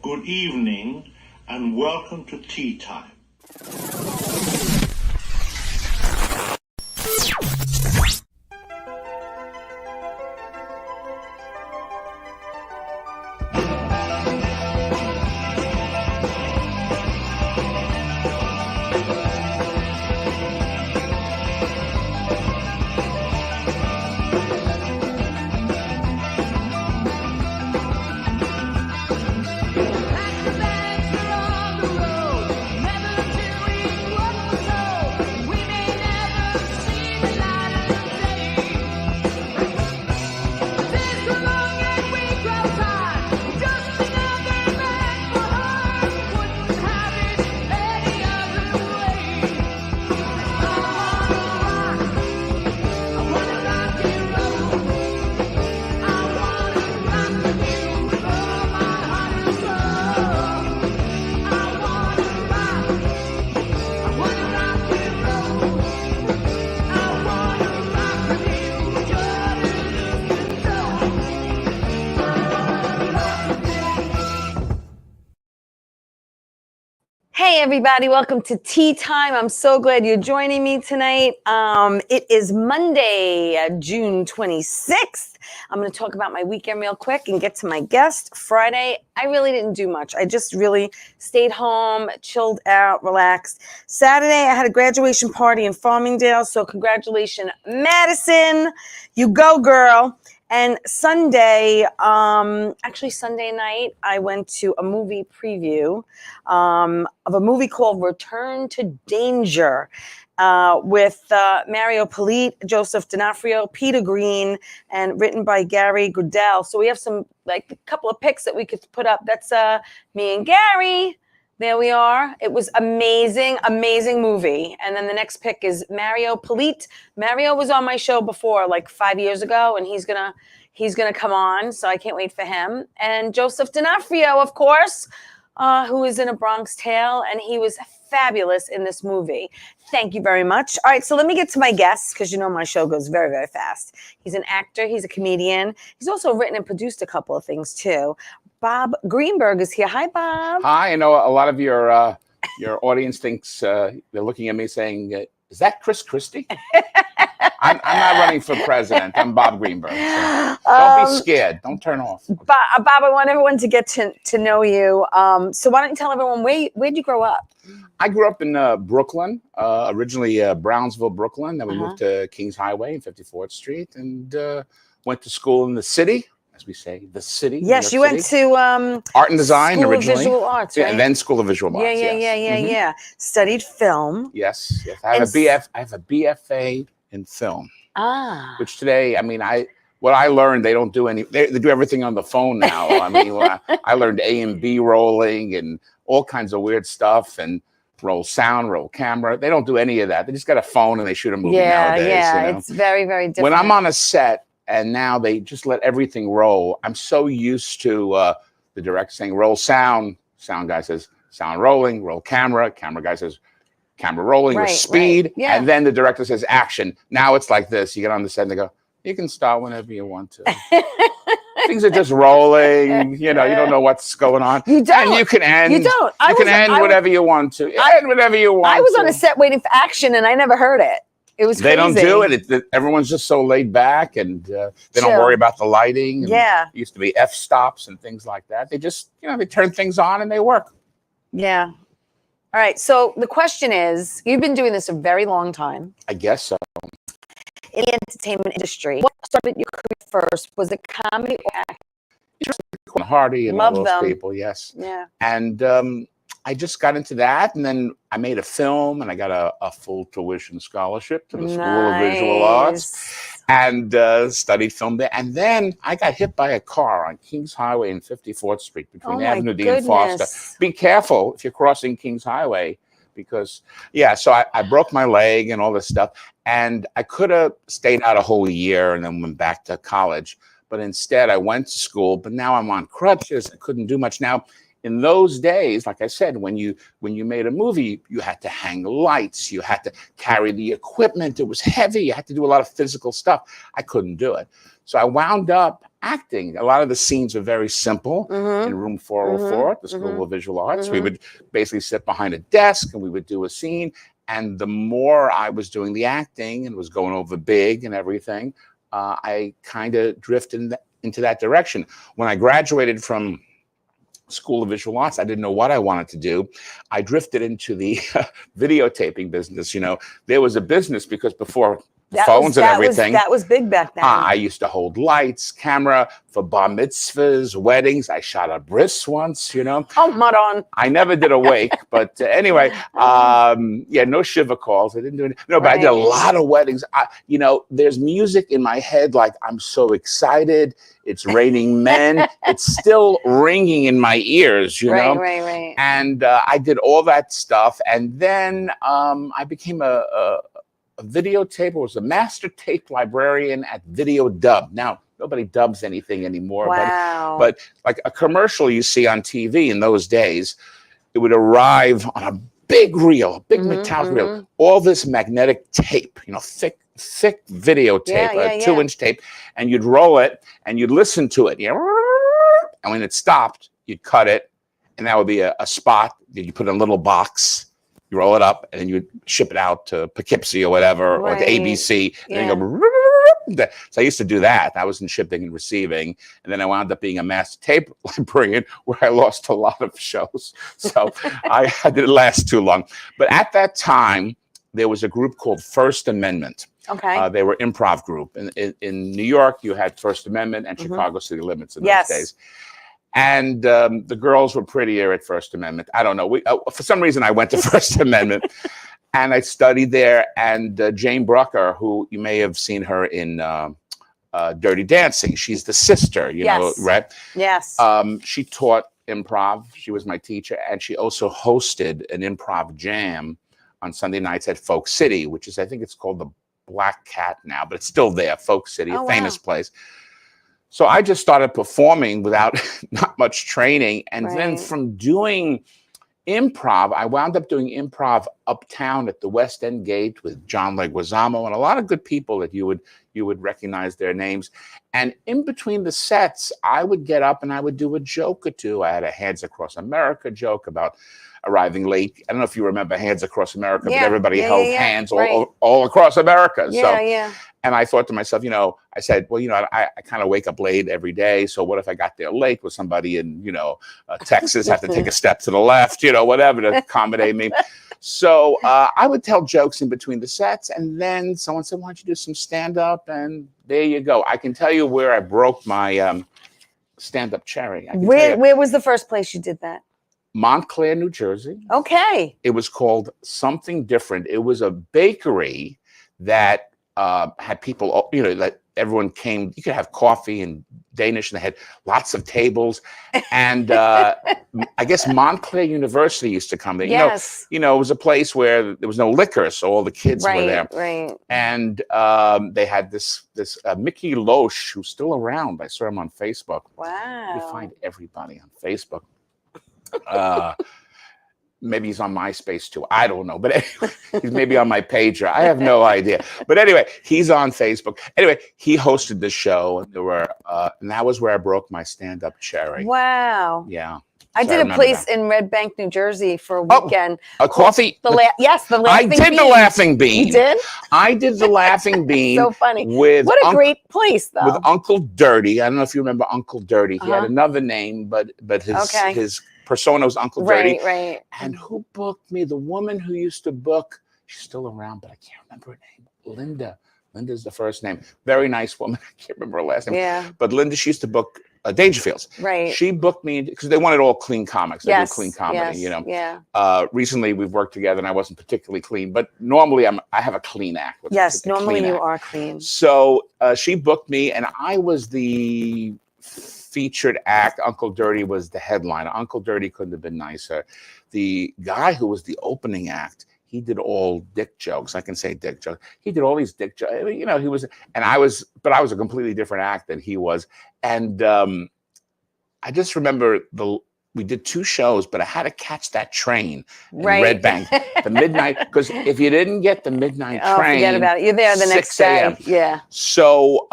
good evening, and welcome to Tea Time. Hey everybody, welcome to Tea Time. I'm so glad you're joining me tonight. It is Monday, June 26th. I'm going to talk about my weekend real quick and get to my guest. Friday, I really didn't do much. I just really stayed home, chilled out, relaxed. Saturday, I had a graduation party in Farmingdale, so congratulations, Madison. You go, girl. And Sunday, actually Sunday night, I went to a movie preview of a movie called Return to Danger with Mario Polite, Joseph D'Onofrio, Peter Green, and written by Gary Goodell. So we have a couple of pics that we could put up. That's me and Gary. There we are. It was amazing, amazing movie. And then the next pic is Mario Polite. Mario was on my show before, like 5 years ago, and he's gonna come on. So I can't wait for him. And Joseph D'Onofrio, of course, who is in A Bronx Tale, and he was fabulous in this movie. Thank you very much. All right, so let me get to my guests, because you know my show goes very, very fast. He's an actor. He's a comedian. He's also written and produced a couple of things, too. Bob Greenberg is here. Hi, Bob. Hi. I know a lot of your audience thinks they're looking at me saying, "Is that Chris Christie?" I'm not running for president. I'm Bob Greenberg. So don't be scared. Don't turn off. Bob, I want everyone to get to know you. So why don't you tell everyone where'd you grow up? I grew up in Brooklyn, originally Brownsville, Brooklyn. Then we moved to Kings Highway and 54th Street, and went to school in the city. As we say, the city. Yes, you went to art and design School originally. Of Visual Arts, right? Yeah, and then School of Visual Arts. Yeah. Studied film. Yes. I have a BFA in film. Which today, I mean, what I learned, they don't do they do everything on the phone now. I mean, I learned A and B rolling and all kinds of weird stuff, and roll sound, roll camera. They don't do any of that. They just got a phone and they shoot a movie nowadays. Yeah, you know? It's very, very different. When I'm on a set, and now they just let everything roll. I'm so used to the director saying, roll sound. Sound guy says, sound rolling, roll camera. Camera guy says, camera rolling with speed. Right. Yeah. And then the director says, action. Now it's like this. You get on the set and they go, you can start whenever you want to. Things are just rolling. You know, you don't know what's going on. You don't. And you can end. You don't. You can end whatever you want to. End whatever you want to. I was on a set waiting for action and I never heard it. It was crazy. They don't do it. Everyone's just so laid back, and they don't worry about the lighting. And it used to be f-stops and things like that. They just, they turn things on and they work. Yeah. All right. So the question is, you've been doing this a very long time. I guess so. In the entertainment industry. What started your career first? Was it comedy or acting? Hardy and all those people, yes. Yeah. And I just got into that, and then I made a film, and I got a full tuition scholarship to the School of Visual Arts, and studied film there. And then I got hit by a car on Kings Highway and 54th Street between Avenue D and Foster. Be careful if you're crossing Kings Highway, because, so I broke my leg and all this stuff, and I could have stayed out a whole year and then went back to college. But instead, I went to school, but now I'm on crutches. I couldn't do much. Now, in those days, like I said, when you made a movie, you had to hang lights, you had to carry the equipment. It was heavy. You had to do a lot of physical stuff. I couldn't do it. So I wound up acting. A lot of the scenes were very simple in room 404 at the School of Visual Arts. We would basically sit behind a desk and we would do a scene. And the more I was doing the acting and was going over big and everything, I kind of drifted into that direction. When I graduated from School of Visual Arts, I didn't know what I wanted to do. I drifted into the videotaping business. You know, there was a business because before phones and everything. That was big back then. I used to hold lights, camera for bar mitzvahs, weddings. I shot a bris once, you know. Oh, Maron. I never did a wake, but anyway, yeah, no shiva calls. I didn't do it. No, but I did a lot of weddings. You know, there's music in my head like I'm so excited. It's raining men. It's still ringing in my ears, you know. Right. And I did all that stuff, and then I became a videotape. I was a master tape librarian at Video Dub. Now, nobody dubs anything anymore. Wow. But like a commercial you see on TV in those days, it would arrive on a big reel, a big metallic reel, all this magnetic tape, you know, thick videotape, a 2-inch tape, and you'd roll it and you'd listen to it. And when it stopped, you'd cut it, and that would be a spot that you put in a little box. You roll it up, and then you ship it out to Poughkeepsie or whatever, or to ABC. And then you go. So I used to do that. I was in shipping and receiving, and then I wound up being a master tape librarian, where I lost a lot of shows. So I didn't last too long. But at that time, there was a group called First Amendment. Okay. They were improv group. In New York, you had First Amendment and Chicago City Limits in those days. And the girls were prettier at First Amendment. I don't know. For some reason, I went to First Amendment, and I studied there. And Jane Brucker, who you may have seen her in Dirty Dancing, she's the sister, you know, right? Yes. She taught improv. She was my teacher, and she also hosted an improv jam on Sunday nights at Folk City, which is, I think it's called the Black Cat now, but it's still there, Folk City, a famous place. So I just started performing without not much training. And then from doing improv, I wound up doing improv uptown at the West End Gate with John Leguizamo and a lot of good people that you would recognize their names. And in between the sets, I would get up and I would do a joke or two. I had a Hands Across America joke about arriving late. I don't know if you remember Hands Across America, but everybody held hands all across America. And I thought to myself, you know, I said, well, you know, I kind of wake up late every day. So what if I got there late with somebody in, you know, Texas, have to take a step to the left, you know, whatever to accommodate me. So I would tell jokes in between the sets. And then someone said, why don't you do some stand-up? And there you go. I can tell you where I broke my stand-up cherry. Where was the first place you did that? Montclair, New Jersey. Okay. It was called Something Different. It was a bakery that had people, you know, that everyone came. You could have coffee and Danish, and they had lots of tables. And I guess Montclair University used to come there. You know, it was a place where there was no liquor, so all the kids were there. Right. And they had this Mickey Loesch, who's still around. I saw him on Facebook. Wow. You find everybody on Facebook. Maybe he's on MySpace too. I don't know. But anyway, he's maybe on my pager. I have no idea. But anyway, he's on Facebook. Anyway, he hosted the show, and there were, and that was where I broke my stand-up cherry. Wow. Yeah. I did a place in Red Bank, New Jersey for a weekend. A coffee? The Laughing Bean. I did the Laughing Bean. You did? I did the Laughing Bean. So funny. What a great place, though. With Uncle Dirty. I don't know if you remember Uncle Dirty. He had another name, but his persona was Uncle Dirty. Right. And who booked me? The woman who used to book, she's still around, but I can't remember her name. Linda. Linda's the first name. Very nice woman. I can't remember her last name. Yeah. But Linda, she used to book Dangerfields. Right. She booked me because they wanted all clean comics. They do clean comedy, you know. Yeah. Recently, we've worked together, and I wasn't particularly clean, but normally I have a clean act. Yes, normally you are clean. So she booked me, and I was the featured act. Uncle Dirty was the headliner. Uncle Dirty couldn't have been nicer. The guy who was the opening act, he did all dick jokes. I can say dick jokes. He did all these dick jokes. You know, he was, and I was a completely different act than he was. And I just remember we did 2 shows, but I had to catch that train in Right. Red Bank, the midnight, because if you didn't get the midnight train, forget about it. You're there the next 6 a.m. day. Yeah. So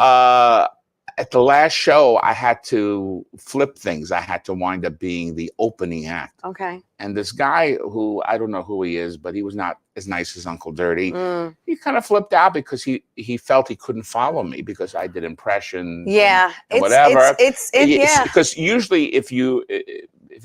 at the last show, I had to flip things. I had to wind up being the opening act. Okay. And this guy who, I don't know who he is, but he was not as nice as Uncle Dirty. Mm. He kind of flipped out because he felt he couldn't follow me because I did impressions. Yeah. And whatever. Yeah. Because usually if you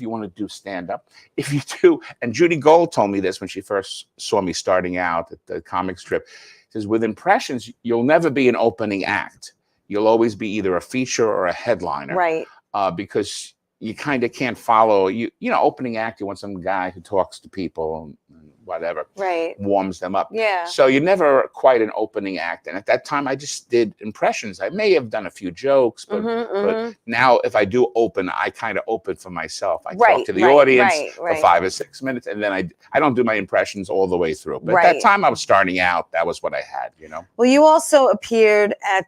want to do stand-up, if you do, and Judy Gold told me this when she first saw me starting out at the comic strip, says with impressions, you'll never be an opening act. You'll always be either a feature or a headliner. Right. Because you kind of can't follow, you know, opening act, you want some guy who talks to people and whatever. Right. Warms them up. Yeah. So you're never quite an opening act. And at that time, I just did impressions. I may have done a few jokes, but now if I do open, I kind of open for myself. I talk to the audience for 5 or 6 minutes, and then I don't do my impressions all the way through. But at that time I was starting out, that was what I had, you know. Well, you also appeared at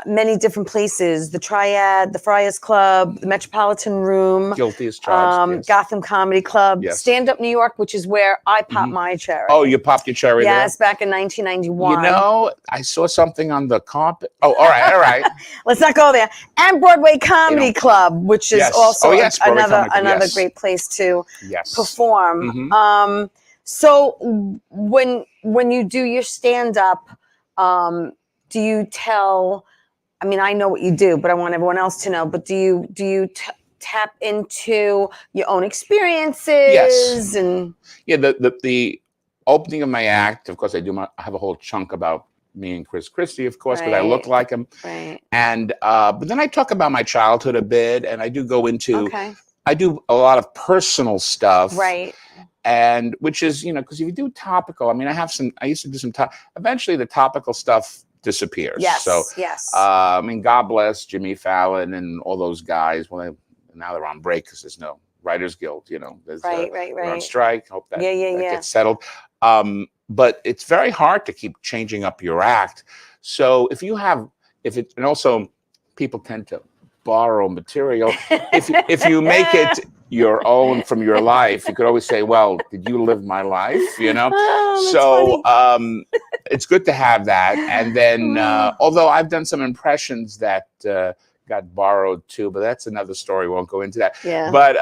many different places, the Triad, the Friars Club, the Metropolitan Room, Guilty as charged, yes. Gotham Comedy Club, Stand Up New York, which is where I popped my cherry. Oh, you popped your cherry there? Yes, back in 1991. You know, I saw something on the carpet. Oh, all right. Let's not go there. And Broadway Comedy Club, which is also another great place to perform. So when you do your stand-up, do you tell, I mean, I know what you do, but I want everyone else to know, but do you tap into your own experiences? Yes. And yeah, the opening of my act, of course, I have a whole chunk about me and Chris Christie, of course, because I look like him. Right. And but then I talk about my childhood a bit, and I do go into, I do a lot of personal stuff. Right. And which is, you know, because if you do topical, I mean, I used to do some eventually the topical stuff disappears. Yes. So, I mean, God bless Jimmy Fallon and all those guys. Well, now they're on break because there's no Writers Guild, you know. There's, they're on strike. Hope that, that gets settled. But it's very hard to keep changing up your act. So and also people tend to borrow material. If you make it your own from your life, you could always say, well, did you live my life? You know? So it's good to have that. And then, although I've done some impressions that got borrowed too, but that's another story. Won't go into that. Yeah. But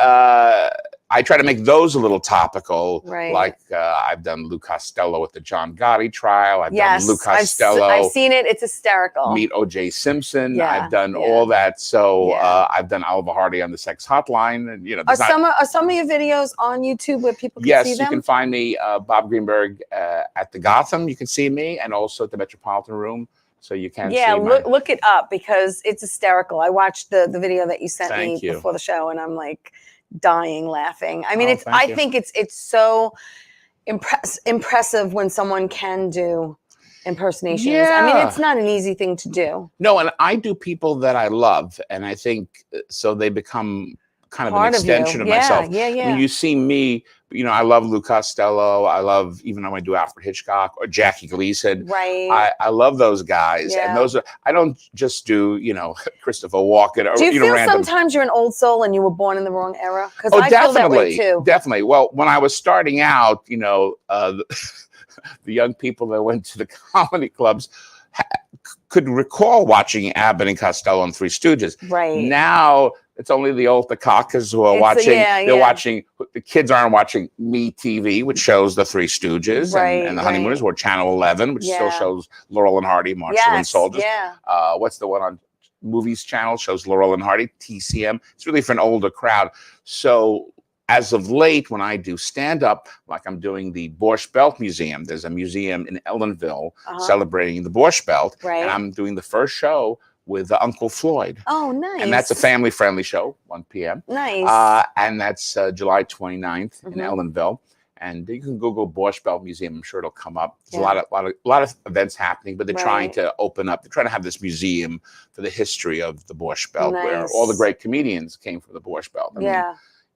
I try to make those a little topical. Right. Like I've done Lou Costello at the John Gotti trial. I've done Lou Costello. I've seen it. It's hysterical. Meet O.J. Simpson. Yeah, I've done all that. So I've done Oliver Hardy on the Sex Hotline. And, you know, are some of your videos on YouTube where people can see them? Yes, you can find me, Bob Greenberg, at the Gotham. You can see me, and also at the Metropolitan Room. So you can see look it up because it's hysterical. I watched the video that you sent me before the show, and I'm like dying laughing. I mean, I think it's so impressive when someone can do impersonations. I mean, it's not an easy thing to do. No, and I do people that I love, and I think so they become kind of an extension of myself. Yeah. I mean, you see me, you know, I love Lou Costello. I love, even though I do Alfred Hitchcock or Jackie Gleason. Right. I love those guys. Yeah. And those are, I don't just do, you know, Christopher Walken. Or, do you feel random. sometimes you're an old soul and you were born in the wrong era? Because I definitely, feel that way too. Definitely. Well, when I was starting out, you know, the young people that went to the comedy clubs could recall watching Abbott and Costello and Three Stooges. Right. Now it's only the old Takakis who are watching. They're watching. The kids aren't watching Me TV, which shows the Three Stooges, and the Honeymooners, or Channel 11, which still shows Laurel and Hardy, Marshall and Soldiers. Yeah. What's the one on Movies Channel? Shows Laurel and Hardy, TCM. It's really for an older crowd. So as of late, when I do stand-up, like I'm doing the Borscht Belt Museum, there's a museum in Ellenville celebrating the Borscht Belt, and I'm doing the first show with Uncle Floyd. Oh, nice. And that's a family-friendly show, 1 p.m. Nice. And that's July 29th in Ellenville. And you can Google Borscht Belt Museum. I'm sure it'll come up. There's a lot of events happening, but they're trying to open up. They're trying to have this museum for the history of the Borscht Belt, where all the great comedians came from the Borscht Belt. I mean,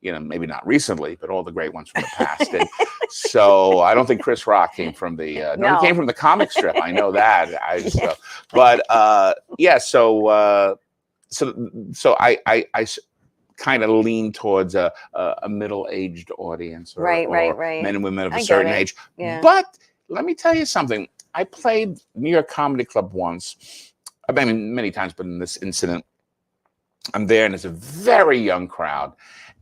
you know, maybe not recently, but all the great ones from the past. And so I don't think Chris Rock came from the, no, he came from the comic strip. I know that. So I kind of lean towards a middle-aged audience, or, Right. men and women of I a get certain it. age. Yeah. But let me tell you something. I played New York Comedy Club once. I mean, many times, but in this incident, I'm there, and it's a very young crowd.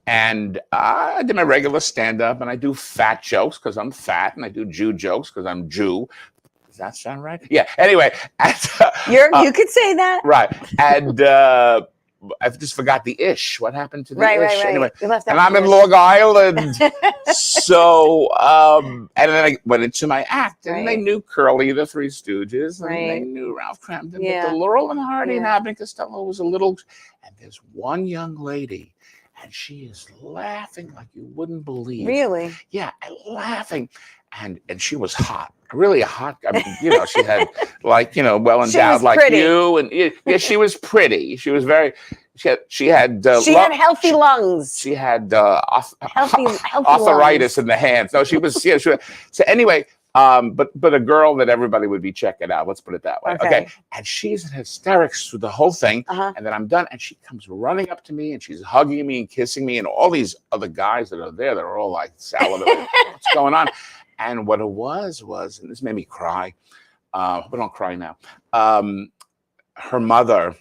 And I did my regular stand-up, and I do fat jokes because I'm fat, and I do Jew jokes because I'm Jew. Does that sound right? Yeah. Anyway, and, You could say that. right. And I just forgot the ish. What happened to the ish? Right. Anyway, You left out and I'm the in ish. Long Island. So, and then I went into my act, and they Right. knew Curly, the Three Stooges, and they Right. knew Ralph Cramden, but Yeah. the Laurel and Hardy and Yeah. Abbott and Costello was a little. And there's one young lady, and she is laughing like you wouldn't believe. Really? Yeah, and laughing, and she was hot, really hot. I mean, you know, she had like, you know, well endowed like pretty. you, and yeah, she was pretty. She was very. She had healthy lungs. She had healthy arthritis lungs. in the hands. No, she was. Yeah, so anyway, but a girl that everybody would be checking out. Let's put it that way. Okay. And she's in hysterics through the whole thing. And then I'm done, and she comes running up to me, and she's hugging me and kissing me, and all these other guys that are there, they're all like salivating. What's going on? And what it was, and this made me cry. But don't cry now. Her mother.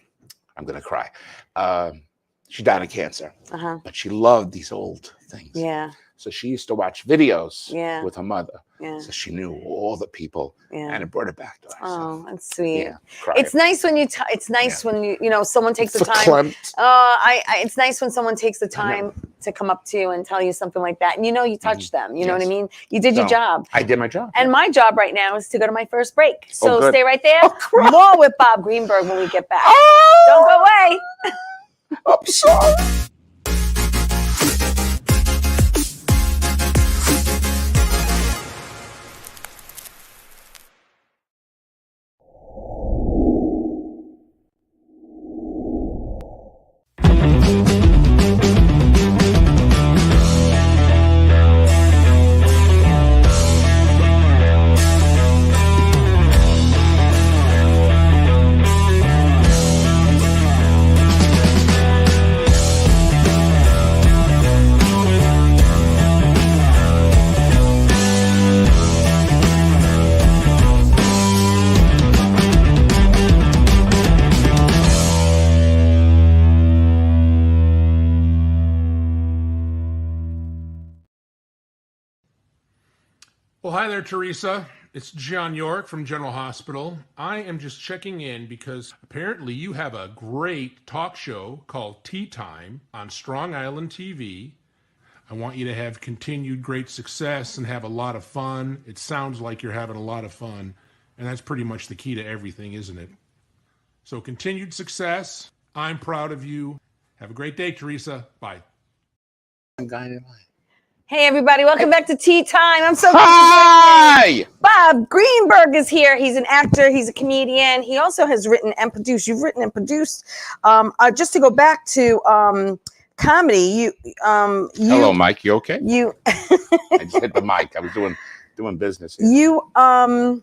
I'm gonna cry. She died of cancer, but she loved these old things. Yeah. So she used to watch videos with her mother. Yeah. So she knew all the people, and it brought it back to her. Oh, that's sweet. Yeah, it's nice when when you know someone takes the time. Verklempt. It's nice when someone takes the time to come up to you and tell you something like that, and you know you touched them. You know what I mean? You did your job. I did my job. And my job right now is to go to my first break. So good. stay right there. Oh, more with Bob Greenberg when we get back. Oh! Don't go away. I'm sorry. Well, hi there, Theresa. It's John York from General Hospital. I am just checking in because apparently you have a great talk show called Tea Time on Strong Island TV. I want you to have continued great success and have a lot of fun. It sounds like you're having a lot of fun, and that's pretty much the key to everything, isn't it? So continued success. I'm proud of you. Have a great day, Theresa. Bye. Hey, everybody. Welcome back to Tea Time. I'm so Hi! Bob Greenberg is here. He's an actor. He's a comedian. He also has written and produced. You've written and produced. Just to go back to comedy, Hello, Mike. You okay? You. I just hit the mic. I was doing business here. You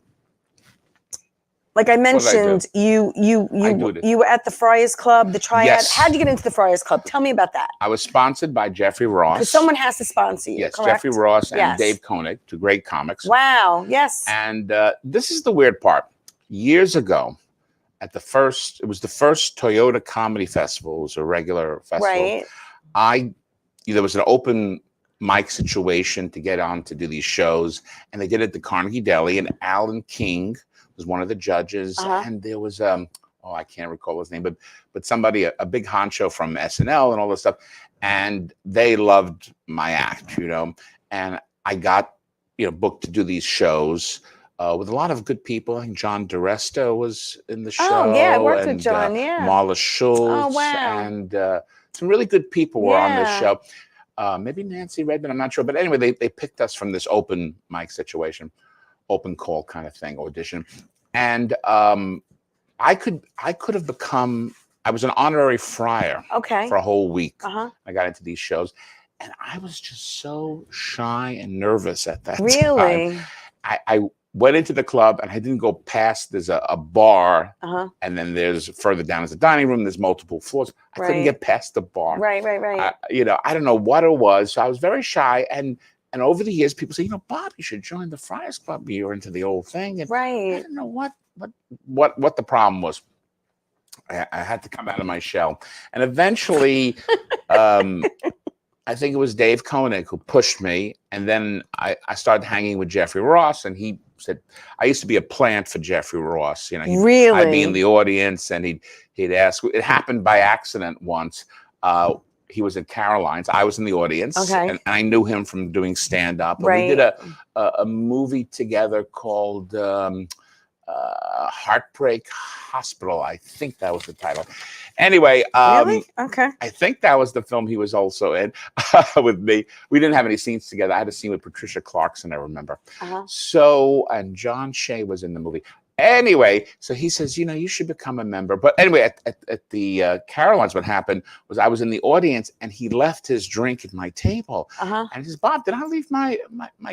like I mentioned, you were at the Friars Club, the Triad. Yes. How'd you get into the Friars Club? Tell me about that. I was sponsored by Jeffrey Ross. Because someone has to sponsor you. Yes, correct? Jeffrey Ross and Yes. Dave Koenig, two great comics. Wow. Yes. And this is the weird part. Years ago, it was the first Toyota Comedy Festival. It was a regular festival. Right. There was an open mic situation to get on to do these shows, and they did it at the Carnegie Deli, and Alan King was one of the judges, and there was I can't recall his name, but somebody, a big honcho from SNL and all this stuff, and they loved my act, and I got booked to do these shows with a lot of good people. I think John DiResta was in the show. Oh yeah, I worked with John. Yeah, Marla Schultz. Oh wow. And some really good people were on this show. Maybe Nancy Redmond, I'm not sure, but anyway, they picked us from this open mic situation. Open call kind of thing, audition. And I could have become, I was an honorary friar for a whole week. I got into these shows, and I was just so shy and nervous at that time. Really? went into the club, and I didn't go past. There's a bar, Uh-huh. and then there's further down is a dining room. There's multiple floors. I couldn't get past the bar. Right. I don't know what it was. So I was very shy, and over the years, people say, Bob, you should join the Friars Club. You're into the old thing. And I didn't know what the problem was. I had to come out of my shell, and eventually, I think it was Dave Koenig who pushed me, and then I started hanging with Jeffrey Ross, and he said, I used to be a plant for Jeffrey Ross. Really? I'd be in the audience, and he'd ask. It happened by accident once. He was at Caroline's. I was in the audience, and I knew him from doing stand-up. Right. We did a movie together called Heartbreak Hospital. I think that was the title. Anyway, really? Okay. I think that was the film he was also in with me. We didn't have any scenes together. I had a scene with Patricia Clarkson, I remember. So, and John Shea was in the movie. Anyway, so he says, you should become a member. But anyway, at the Carolines, what happened was I was in the audience, and he left his drink at my table. And he says, Bob, did I leave my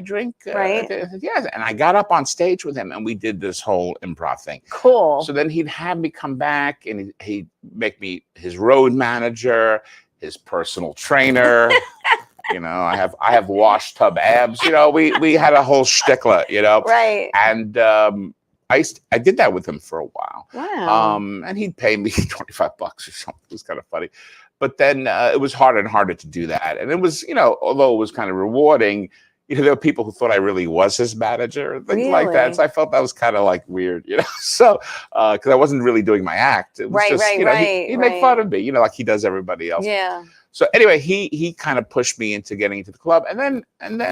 drink? Right. I said, yes. And I got up on stage with him, and we did this whole improv thing. Cool. So then he'd have me come back, and he'd make me his road manager, his personal trainer. I have wash tub abs. We had a whole shtickler. Right. And I did that with him for a while. Wow. And he'd pay me $25 or something. It was kind of funny. But then it was harder and harder to do that. And it was, although it was kind of rewarding, there were people who thought I really was his manager and things like that. So I felt that was kind of like weird, So, because I wasn't really doing my act. It was just, he'd make fun of me, like he does everybody else. Yeah. So anyway, he kind of pushed me into getting into the club. And then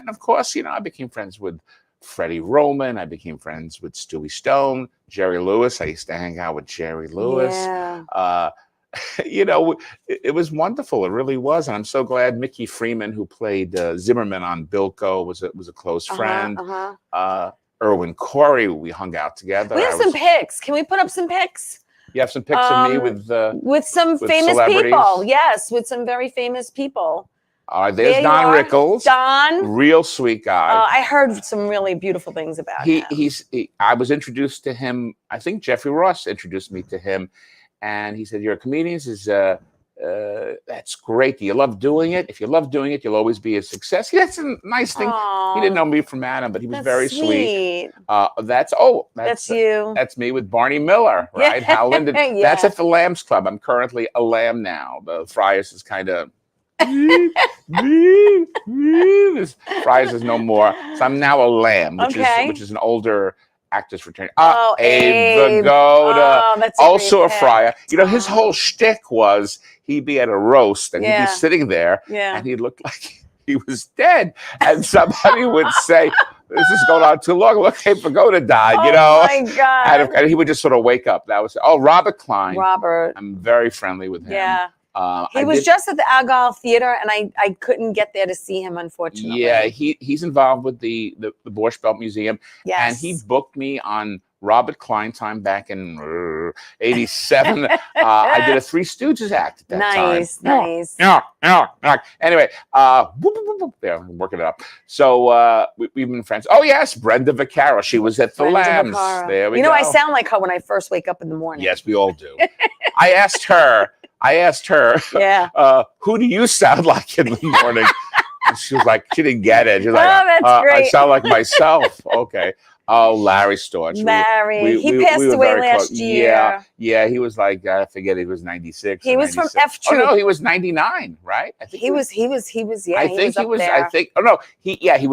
of course, I became friends with Freddie Roman. I became friends with Stewie Stone, Jerry Lewis. I used to hang out with Jerry Lewis. Yeah. It was wonderful. It really was. And I'm so glad Mickey Freeman, who played Zimmerman on Bilko, was a close friend. Erwin Corey, we hung out together. We have some pics. Can we put up some pics? You have some pics of me with some famous people. Yes, with some very famous people. There's Don Rickles. Don, real sweet guy. I heard some really beautiful things about him. I was introduced to him. I think Jeffrey Ross introduced me to him, and he said, "You're a comedian." He says, "That's great. Do you love doing it? If you love doing it, you'll always be a success." That's a nice thing. Aww. He didn't know me from Adam, but he was very sweet. That's you. That's me with Barney Miller, right? Hal Linden. Yeah. That's at the Lambs Club. I'm currently a lamb now. The Friars is kind of. Friars is no more, so I'm now a lamb, which is an older actors fraternity. Abe Vigoda, that's also a Friar. His whole shtick was he'd be at a roast and he'd be sitting there, and he looked like he was dead, and somebody would say, "This is going on too long. Look, Abe Vigoda died." Oh my God! And he would just sort of wake up. That was Robert Klein. Robert, I'm very friendly with him. Yeah. He was just at the Argyle Theater, and I couldn't get there to see him, unfortunately. Yeah, he's involved with the Borscht Belt Museum. Yes. And he booked me on Robert Klein time back in '87. I did a Three Stooges act at that time. Nice. Yeah. Anyway, there, I'm working it up. So we've been friends. Oh, yes, Brenda Vaccaro. She was at the Lambs. There we go. I sound like her when I first wake up in the morning. Yes, we all do. I asked her, who do you sound like in the morning? And she was like, she didn't get it. She was like, that's great. I sound like myself. Okay. Oh, Larry Storch. Larry. He passed away last year. Yeah. He was like, I forget, he was 96. He was from F Troop. Oh, no, he was 99, right? I think he was. He was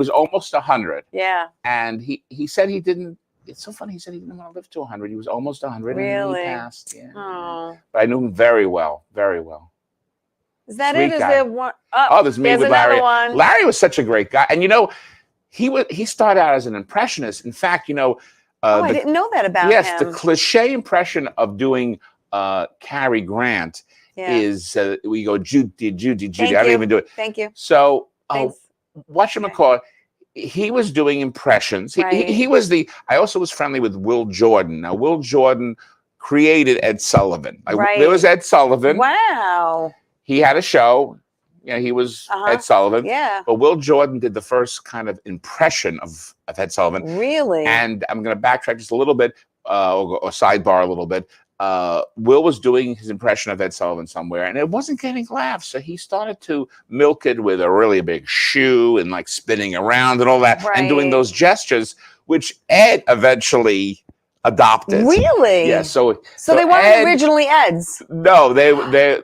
almost 100. Yeah. And he said he didn't. It's so funny. He said he didn't want to live to 100. He was almost 100. Really? And he passed. Yeah. Oh. But I knew him very well. Very well. Is that Sweet it? Is guy. there one? There's me with Larry. One. Larry was such a great guy. And, he started out as an impressionist. In fact, I didn't know that about him. Yes, the cliche impression of doing Cary Grant is we go, Judy. I don't even do it. Thank you. So whatchamacallit, he was doing impressions. He was I also was friendly with Will Jordan. Now, Will Jordan created Ed Sullivan. There was Ed Sullivan. Wow. He had a show. Yeah, he was Ed Sullivan. Yeah. But Will Jordan did the first kind of impression of Ed Sullivan. Really? And I'm going to backtrack just a little bit, or sidebar a little bit. Will was doing his impression of Ed Sullivan somewhere, and it wasn't getting laughs. So he started to milk it with a really big shoe and like spinning around and all that, and doing those gestures, which Ed eventually adopted. Really? Yeah. So they weren't originally Ed's. No, they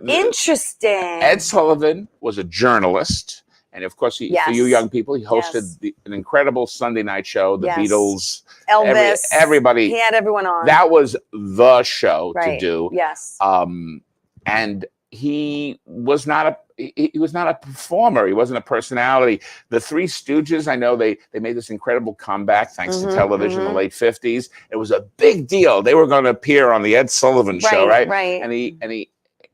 Interesting. Ed Sullivan was a journalist, and of course, for you young people, he hosted an incredible Sunday night show, the Beatles, Elvis, everybody. He had everyone on. That was the show to do. Yes. And he was not a performer. He wasn't a personality. The Three Stooges, I know they made this incredible comeback thanks to television in the late 50s. It was a big deal. They were going to appear on the Ed Sullivan show, right? Right. And he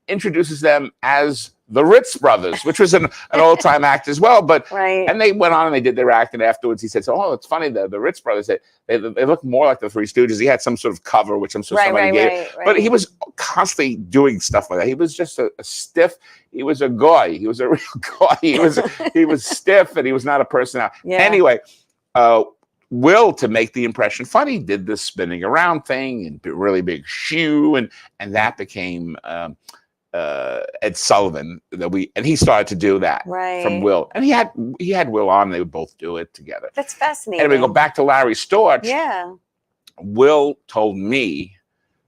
introduces them as the Ritz Brothers, which was an old-time act as well. But and they went on and they did their act, and afterwards he said, "Oh, it's funny, the Ritz Brothers, they look more like the Three Stooges." He had some sort of cover, which I'm sure somebody gave. But he was constantly doing stuff like that. He was just a stiff. He was a guy. He was a real guy. He was stiff, and he was not a personality. Anyway, Will, to make the impression funny, did this spinning around thing and really big shoe, and that became Ed Sullivan and he started to do that from Will, and he had Will on. They would both do it together. That's fascinating. And we go back to Larry Storch. Yeah, Will told me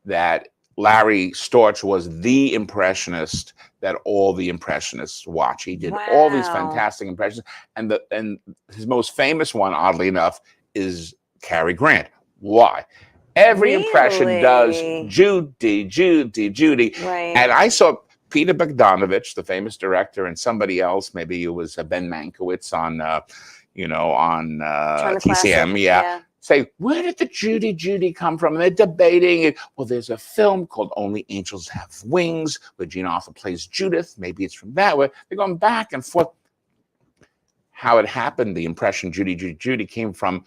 that Larry Storch was the impressionist that all the impressionists watch. He did all these fantastic impressions, and his most famous one, oddly enough, is Cary Grant. Why? Every impression does Judy. And I saw Peter Bogdanovich, the famous director, and somebody else, maybe it was Ben Mankiewicz on TCM, say, where did the Judy come from? And they're debating it. Well, there's a film called Only Angels Have Wings, where Jean Arthur plays Judith. Maybe it's from that way. They're going back and forth. How it happened, the impression Judy came from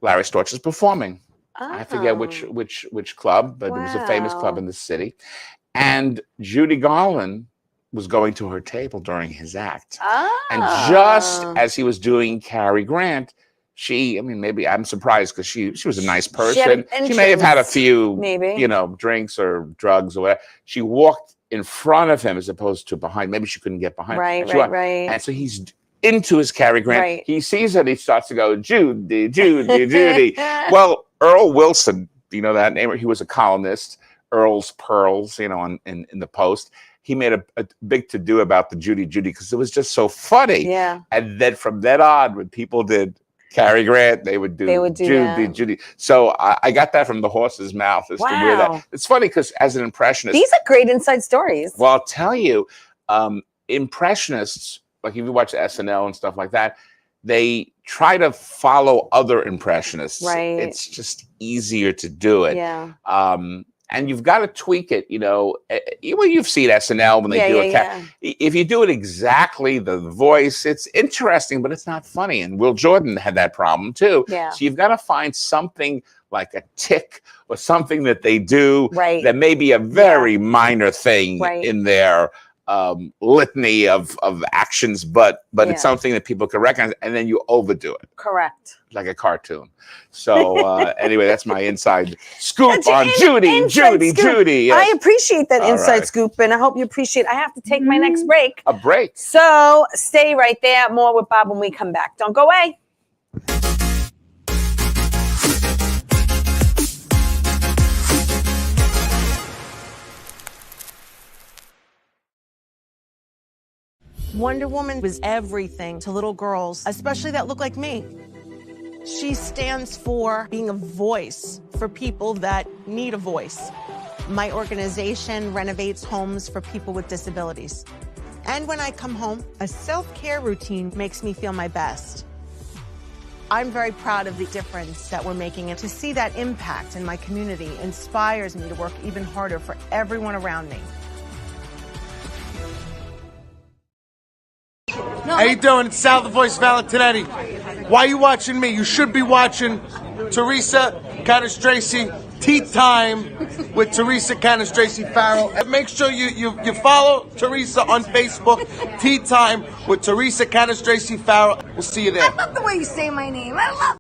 Larry Storch's performing. I forget which club, but it was a famous club in the city. And Judy Garland was going to her table during his act. And just as he was doing Cary Grant, maybe I'm surprised because she was a nice person. She may have had a few, drinks or drugs or whatever. She walked in front of him as opposed to behind. Maybe she couldn't get behind. Right. And so he's into his Cary Grant. He sees it. He starts to go, Judy. Well, Earl Wilson, you know that name? He was a columnist, Earl's Pearls, in the Post. He made a big to-do about the Judy because it was just so funny. Yeah. And then from then on, when people did Cary Grant, they would do Judy. So I got that from the horse's mouth as to where that. It's funny because as an impressionist, these are great inside stories. Well, I'll tell you, impressionists, like if you watch SNL and stuff like that, they try to follow other impressionists. Right. It's just easier to do it. Yeah. And you've got to tweak it, you've seen SNL when they do it. If you do it exactly, the voice, it's interesting, but it's not funny. And Will Jordan had that problem too. Yeah. So you've got to find something like a tick or something that they do that may be a very minor thing in their litany of actions, but it's something that people can recognize, and then you overdo it. Correct. Like a cartoon. So anyway, that's my inside scoop on Judy. Yes. I appreciate that inside scoop, and I hope you appreciate it. I have to take my next break. A break. So stay right there. More with Bob when we come back. Don't go away. Wonder Woman was everything to little girls, especially that look like me. She stands for being a voice for people that need a voice. My organization renovates homes for people with disabilities. And when I come home, a self-care routine makes me feel my best. I'm very proud of the difference that we're making, and to see that impact in my community inspires me to work even harder for everyone around me. How you doing? It's Sal the Voice Valentinetti. Why are you watching me? You should be watching Theresa Tracy Tea Time with Theresa Tracy Farrell. And make sure you follow Theresa on Facebook. Tea Time with Theresa Tracy Farrell. We'll see you there. I love the way you say my name. I love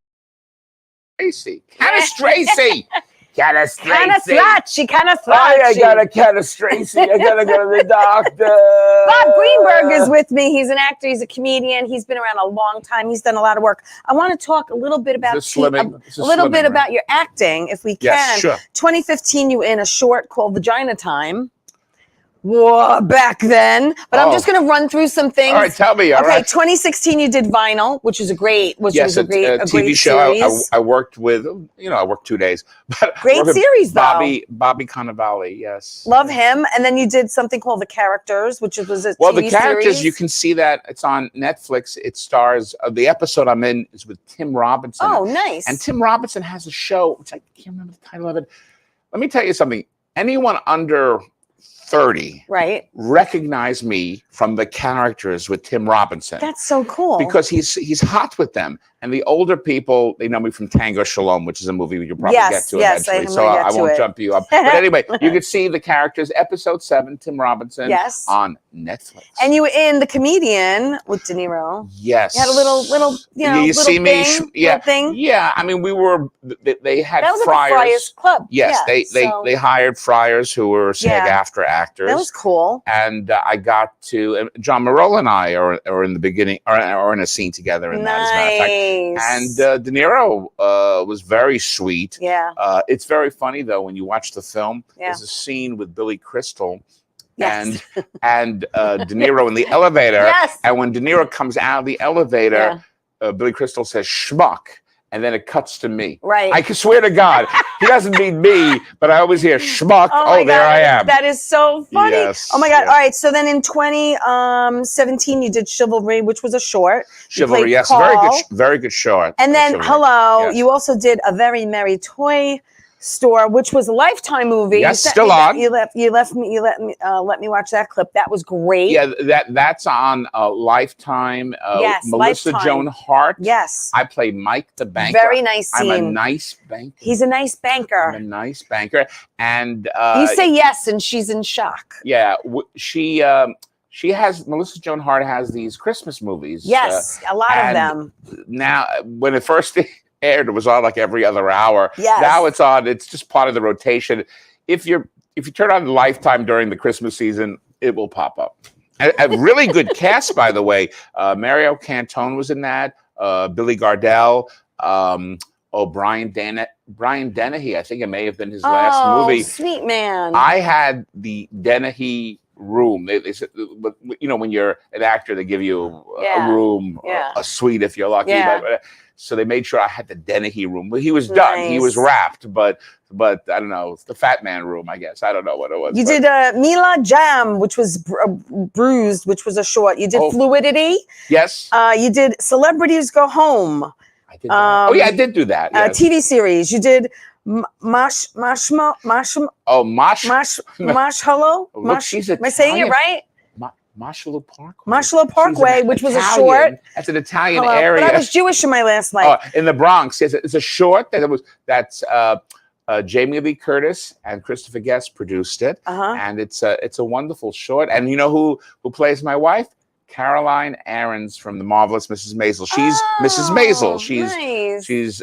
Tracy. Canis Tracy. Canis Tracy. Canis Oh, I got a Canis Tracy. I gotta go to the doctor. Bob Greenberg is with me. He's an actor. He's a comedian. He's been around a long time. He's done a lot of work. I want to talk a little bit about about your acting, if we can. Yes, sure. 2015, you were in a short called Vagina Time. Whoa, back then. But I'm just going to run through some things. All right, tell me. All right. 2016, you did Vinyl, which was a great, a TV show. I worked with, I worked 2 days. But great series, though. Bobby Cannavale, yes. Love him. And then you did something called The Characters, which was a Well, TV The Characters, series. you can see that. It's on Netflix. It stars, the episode I'm in is with Tim Robinson. Oh, nice. And Tim Robinson has a show, which I can't remember the title of it. Let me tell you something. Anyone under 30 recognize me from The Characters with Tim Robinson. That's so cool. Because he's hot with them. And the older people, they know me from Tango Shalom, which is a movie you'll probably get to eventually. So I won't jump you up. But anyway, you can see The Characters, episode 7, Tim Robinson, on Netflix. And you were in The Comedian with De Niro. Yes. You had a little you see me? thing. Yeah. I mean, they had that was friars. Like a Friars Club. Yes, they hired friars who were SAG-AFTRA actors. That was cool. And I got to, John Marola and I are in the beginning, are in a scene together in that, as a matter of fact. And De Niro was very sweet. Yeah. It's very funny, though, when you watch the film. There's a scene with Billy Crystal and De Niro in the elevator. Yes. And when De Niro comes out of the elevator, Billy Crystal says, "Schmuck." And then it cuts to me. Right. I can swear to God, he doesn't mean me, but I always hear schmuck. Oh, there I am. That is so funny. Yes, oh my God. All right. So then in 2017, you did Chivalry, which was a short. Chivalry, yes. Very good short. And then you also did A Very Merry Toy Store, which was a Lifetime movie. Yes, still on. You let me watch that clip. That was great. Yeah, that's on Lifetime. Melissa Joan Hart. Yes. I play Mike the banker. Very nice scene. I'm a nice banker. He's a nice banker. I'm a nice banker. And you say yes, and she's in shock. Yeah, she has, Melissa Joan Hart has these Christmas movies. Yes, a lot of them. Now, when it first aired, it was on like every other hour. Yes. Now it's on. It's just part of the rotation. If you turn on Lifetime during the Christmas season, it will pop up. A really good cast, by the way. Mario Cantone was in that. Billy Gardell. Brian Dennehy. I think it may have been his last movie. Sweet man. I had the Dennehy room. They said, when you're an actor, they give you a room, a suite if you're lucky. But, so they made sure I had the Dennehy room. But he was done. He was wrapped. But I don't know. It's the Fat Man room, I guess. I don't know what it was. You did Mila Jam, which was Bruised, which was a short. You did Fluidity. Yes. You did Celebrities Go Home. I did that. I did do that. Yes. TV series. You did Marshmallow. Am I saying it right? Marshmallow Parkway. Marshmallow Parkway, which was a short. That's an Italian area. But I was Jewish in my last life. In the Bronx. Yes, it's a short that's Jamie Lee Curtis and Christopher Guest produced it, and it's a wonderful short. And you know who plays my wife? Caroline Ahrens from The Marvelous Mrs. Maisel. She's Mrs. Maisel. She's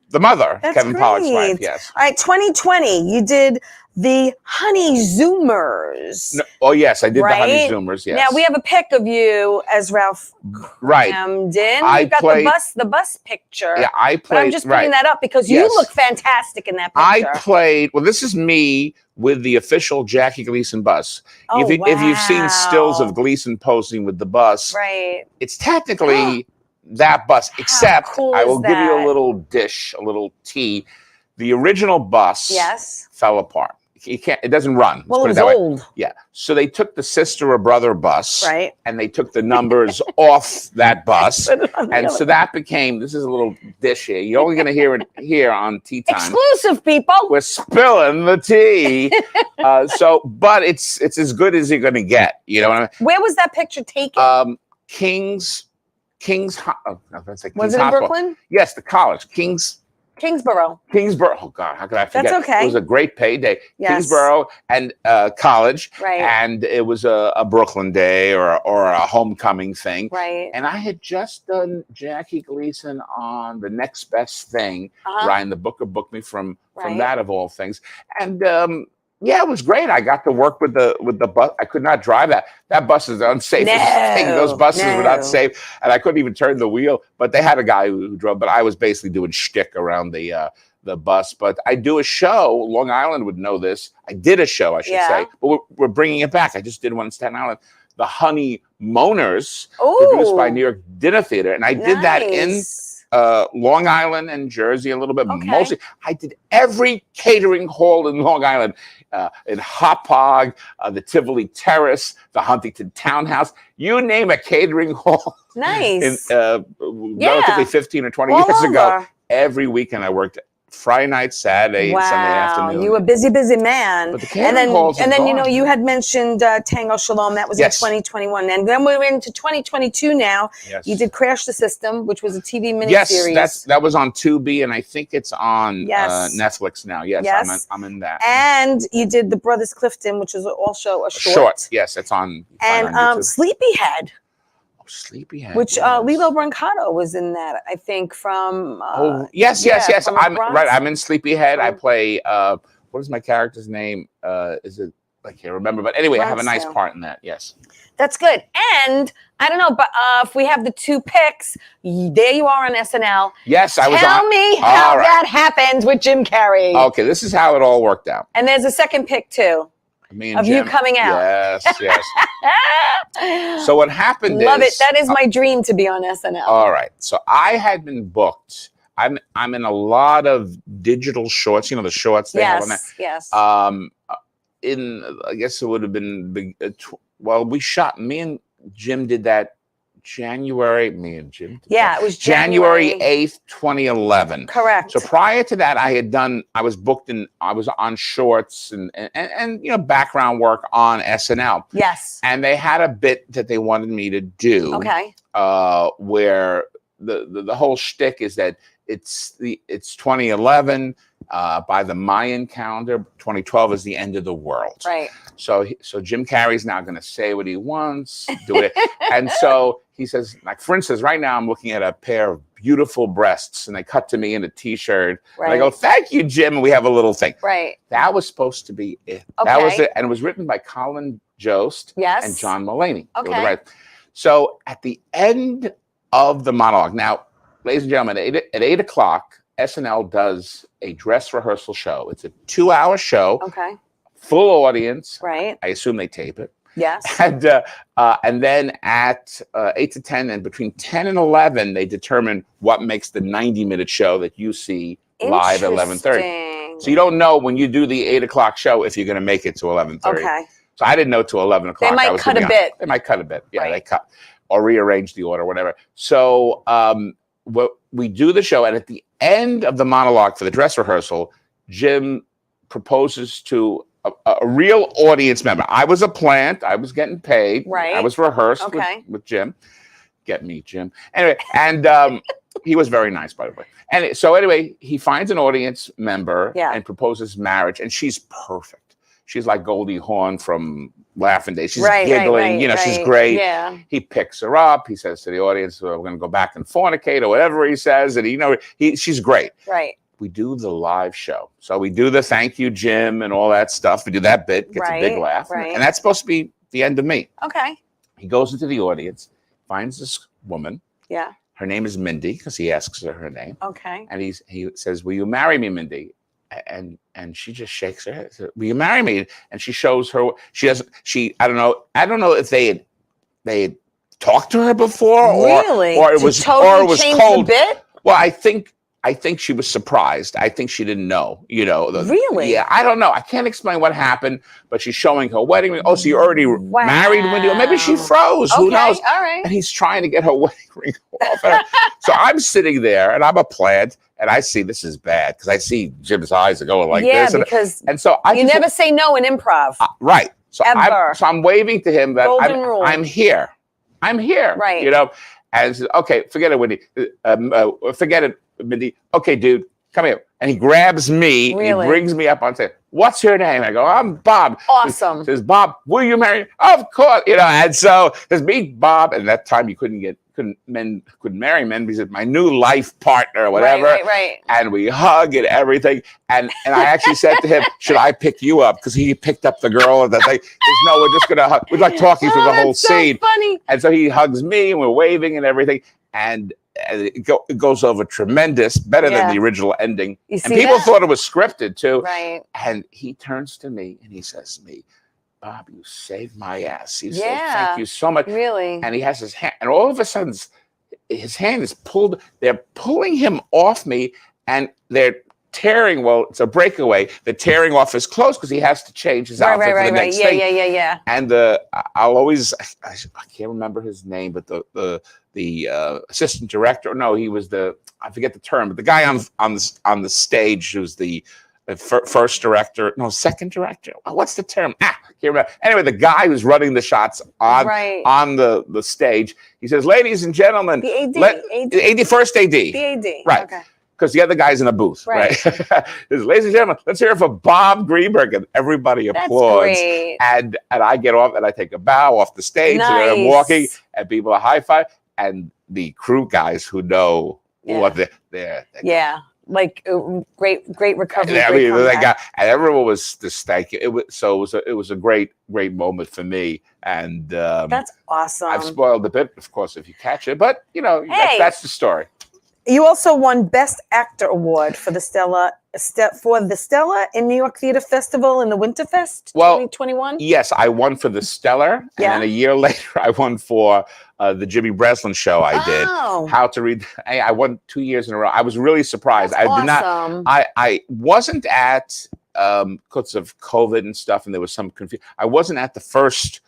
the mother, Kevin Pollak's wife. Yes. All right, 2020, you did the Honey Zoomers. Yes, I did the Honey Zoomers. Yes. Now we have a pic of you as Ralph Camden. You've got the bus picture. Yeah, I played. But I'm just putting that up because you look fantastic in that picture. I played. Well, this is me with the official Jackie Gleason bus. If you've seen stills of Gleason posing with the bus, it's technically that bus, except cool I will give you a little dish, a little tea. The original bus fell apart. It doesn't run. Well, it was old. Yeah. So they took the sister or brother bus, and they took the numbers off that bus. And so that became, this is a little dish here. You're only going to hear it here on Tea Time. Exclusive, people. We're spilling the tea. But it's as good as you're going to get. You know what I mean? Where was that picture taken? King's was it in Brooklyn? Yes, the college. King's Kingsborough. Kingsborough. Oh God, how could I forget? That's okay. It was a great payday. Yes. Kingsborough and college, Right. and it was a Brooklyn Day or a homecoming thing. Right. And I had just done Jackie Gleason on The Next Best Thing, Uh-huh. Ryan the Booker booked me from Right. that of all things, and yeah, it was great. I got to work with the bus. I could not drive that. That bus is the unsafest thing. Those buses were not safe, and I couldn't even turn the wheel. But they had a guy who drove. But I was basically doing shtick around the bus. But I do a show. Long Island would know this. I did a show, I should say. But we're bringing it back. I just did one in Staten Island. The Honey Moaners, produced by New York Dinner Theater, and I did that in Long Island and Jersey a little bit. Mostly, I did every catering hall in Long Island, in Hauppauge, the Tivoli Terrace, the Huntington Townhouse. You name a catering hall. Nice. Relatively 15 or 20 years ago. Every weekend I worked Friday night, Saturday, Sunday afternoon. You were busy man. But the catering halls and then gone. you know, you had mentioned Tango Shalom. That was in 2021, and then we're into 2022 now. Yes. You did Crash the System, which was a TV miniseries. Yes, that was on Tubi, and I think it's on Netflix now. Yes, I'm in that. And you did The Brothers Clifton, which was also a short. Yes, it's on. And Sleepyhead. Sleepyhead, which Lilo Brancato was in that, I think, from yes. I'm right. I'm in Sleepyhead. I play what is my character's name? Is it, I can't remember, but anyway, I have a nice part in that. Yes, that's good. And I don't know, but if we have the two picks, there you are on SNL. Yes, I was. Tell me how that happened with Jim Carrey. Okay, this is how it all worked out. And there's a second pick too. Me and of Jim. You coming out. Yes. So what happened Love it. That is my dream, to be on SNL. All right. So I had been booked. I'm in a lot of digital shorts. You know, the shorts they have on that. Yes. In I guess it would have been well, me and Jim did that January. Me and Jim. Yeah, it was January 8th, 2011. Correct. So prior to that, I was booked I was on shorts and you know, background work on SNL. Yes. And they had a bit that they wanted me to do. Okay. Where the whole shtick is that it's 2011 by the Mayan calendar. 2012 is the end of the world. Right. So Jim Carrey's now going to say what he wants, do it, and so he says, like, for instance, right now I'm looking at a pair of beautiful breasts, and they cut to me in a T-shirt. Right. And I go, "Thank you, Jim." And we have a little thing. Right. That was supposed to be it. Okay. That was it, and it was written by Colin Jost and John Mulaney. Okay. So at the end of the monologue, now, ladies and gentlemen, at 8 o'clock, SNL does a dress rehearsal show. It's a 2-hour show. Okay. Full audience. Right. I assume they tape it. Yes. And then at 8 to 10, and between 10 and 11, they determine what makes the 90-minute show that you see live at 11:30. So you don't know when you do the 8 o'clock show if you're going to make it to 11:30. Okay. So I didn't know till 11 o'clock. They might cut a bit. They might cut a bit. Yeah, they cut or rearrange the order, whatever. So we do the show, and at the end of the monologue for the dress rehearsal, Jim proposes to a real audience member. I was a plant. I was getting paid. Right. I was rehearsed with Jim. Get me, Jim. Anyway, and he was very nice, by the way. And so anyway, he finds an audience member and proposes marriage, and she's perfect. She's like Goldie Hawn from Laughing Days. She's giggling. You know, she's great. Yeah. He picks her up. He says to the audience, "We're going to go back and fornicate," or whatever he says. And she's great. Right. We do the live show. So we do the "Thank you, Jim" and all that stuff. We do that bit, gets a big laugh. Right. And that's supposed to be the end of me. Okay. He goes into the audience, finds this woman. Yeah. Her name is Mindy, because he asks her name. Okay. And he says, "Will you marry me, Mindy?" And she just shakes her head. Says, "Will you marry me?" And she shows her. I don't know if they had talked to her before, or it was cold. The bit? Well, I think she was surprised. I think she didn't know, Really? Yeah, I don't know. I can't explain what happened, but she's showing her wedding ring. Oh, so you're already married, Wendy? Or maybe she froze. Who knows? All right. And he's trying to get her wedding ring off. So I'm sitting there, and I'm a plant, and I see this is bad, because I see Jim's eyes are going like this. And so you never say no in improv. Right. So I'm waving to him that I'm here. I'm here. Right. And I said, "Okay, forget it, Wendy. Forget it, Mindy. Okay, dude, come here. And he grabs me, Really? and he brings me up on stage. What's your name? I go, I'm Bob. Awesome. He says, Bob, will you marry me? Of course. And so there's meet Bob. And that time you couldn't marry men because my new life partner or whatever. Right. And we hug and everything. And I actually said to him, should I pick you up? Because he picked up the girl. And that they, no, we're just going to hug. We're like talking through the whole scene. Funny. And so he hugs me and we're waving and everything. And it goes over tremendous, better than the original ending. You see and people that? thought it was scripted too. Right. And he turns to me and he says to me, Bob, you saved my ass. He said, thank you so much. Really? And he has his hand, and all of a sudden his hand is pulled. They're pulling him off me and they're tearing, well, it's a breakaway. They're tearing off his clothes because he has to change his outfit for the next thing. Yeah. And I'll always, I can't remember his name, but the assistant director, no, he was I forget the term, but the guy on the stage who's the first director, no, second director. What's the term? Can't remember. Anyway, the guy who's running the shots on the stage, he says, ladies and gentlemen, the AD, first AD. The AD. Right. Okay. Because the other guy's in a booth, right? Ladies and gentlemen, let's hear it for Bob Greenberg. And everybody applauds. That's great. And I get off and I take a bow off the stage. And I'm walking and people are high five. And the crew guys who know what they're like great recovery. And everyone was just thank you. It was a great moment for me. And that's awesome. I've spoiled a bit, of course, if you catch it, but that's the story. You also won Best Actor Award for the Stella in New York Theater Festival in the Winterfest 2021. Yes, I won for the Stellar, and then a year later I won for the Jimmy Breslin show. I did How to Read. I won 2 years in a row. I was really surprised. That's did not. I wasn't at because of COVID and stuff, and there was some confusion. I wasn't at the first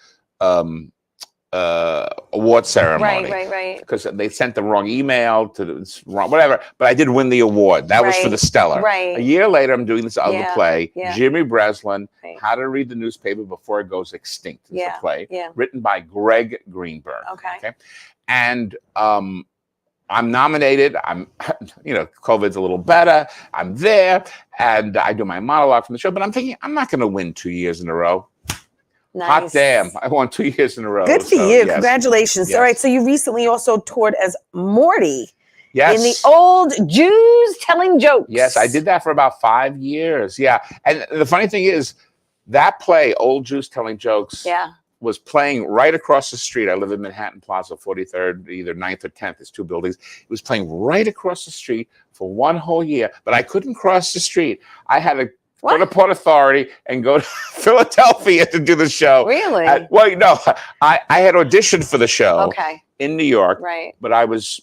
award ceremony, right, because they sent the wrong email to the wrong whatever, but I did win the award. That was for the Stellar. A year later I'm doing this other play, Jimmy Breslin, How to Read the Newspaper Before It Goes Extinct. It's a play written by Greg Greenberg. Okay. And I'm nominated. I'm COVID's a little better. I'm there and I do my monologue from the show, but I'm thinking I'm not going to win 2 years in a row. Nice. Hot damn. I won 2 years in a row. Good for you. Yes. Congratulations. Yes. All right. So you recently also toured as Morty in the Old Jews Telling Jokes. Yes, I did that for about 5 years. Yeah. And the funny thing is, that play, Old Jews Telling Jokes, was playing right across the street. I live in Manhattan Plaza, 43rd, either 9th or 10th. There's two buildings. It was playing right across the street for one whole year, but I couldn't cross the street. I had to go to Port Authority and go to Philadelphia to do the show. Really? I had auditioned for the show in New York, but I was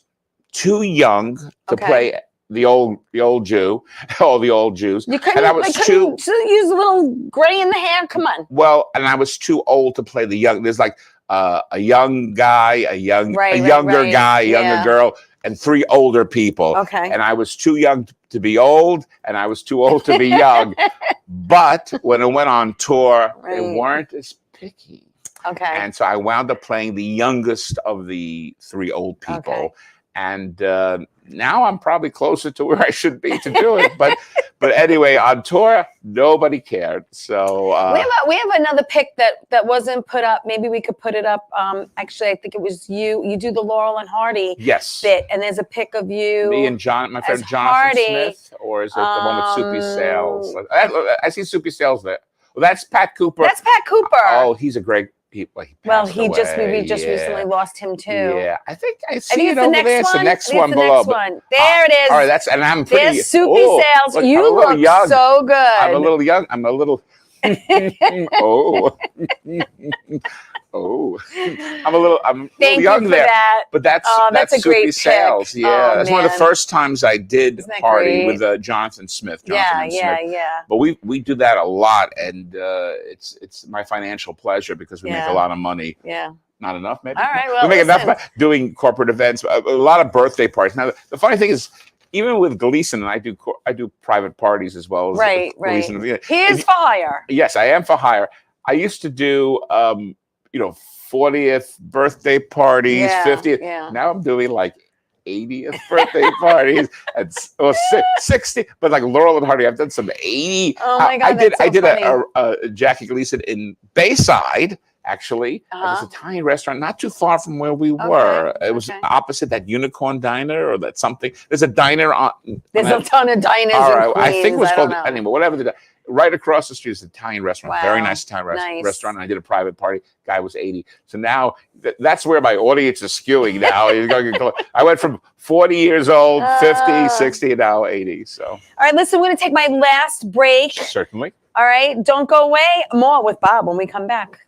too young to play the old Jew, all the old Jews. You couldn't, use a little gray in the hair? Come on. Well, and I was too old to play the young. There's like a young guy, a younger guy, a younger girl, and three older people. And I was too young to be old, and I was too old to be young. But when I went on tour, they weren't as picky. And so I wound up playing the youngest of the three old people. And now I'm probably closer to where I should be to do it. But anyway, on tour, nobody cared. So we have another pic that wasn't put up. Maybe we could put it up. Actually, I think it was you. You do the Laurel and Hardy bit, and there's a pic of you. Me and my friend Jonathan Smith, or is it the one with Soupy Sales? I see Soupy Sales there. Well, that's Pat Cooper. That's Pat Cooper. Oh, he's a great. We just recently lost him too. Yeah, I think I see it over there. It's the next one below. There it is. All right, and I'm pretty. There's Soupy Sales. Look, you look young. so good. I'm a little young. I'm a little. I'm a little young there. That. But that's a Soupy great Sales. Pick. Yeah, that's one of the first times I did party great? with Jonathan Smith. Yeah. But we do that a lot, and it's my financial pleasure because we make a lot of money. Yeah. Not enough, maybe. All right. Well, we make enough money doing corporate events. A lot of birthday parties. Now, the funny thing is, even with Gleason, and I do private parties as well. Right. He is for hire. Yes, I am for hire. I used to do 40th birthday parties, 50th. Yeah. Now I'm doing like 80th birthday parties and 60, but like Laurel and Hardy, I've done some 80. Oh my God, I did funny. a Jackie Gleason in Bayside. Actually, it was an Italian restaurant not too far from where we were. It was opposite that Unicorn Diner or that something. There's a diner on. There's a ton of diners in Queens. I think it was called anyway. Whatever right across the street is an Italian restaurant. Wow. Very nice Italian Nice. restaurant. And I did a private party. Guy was 80. So now that's where my audience is skewing now. I went from 40 years old, 50, 60, and now 80. So. All right, listen, we're going to take my last break. Certainly. All right, don't go away. More with Bob when we come back.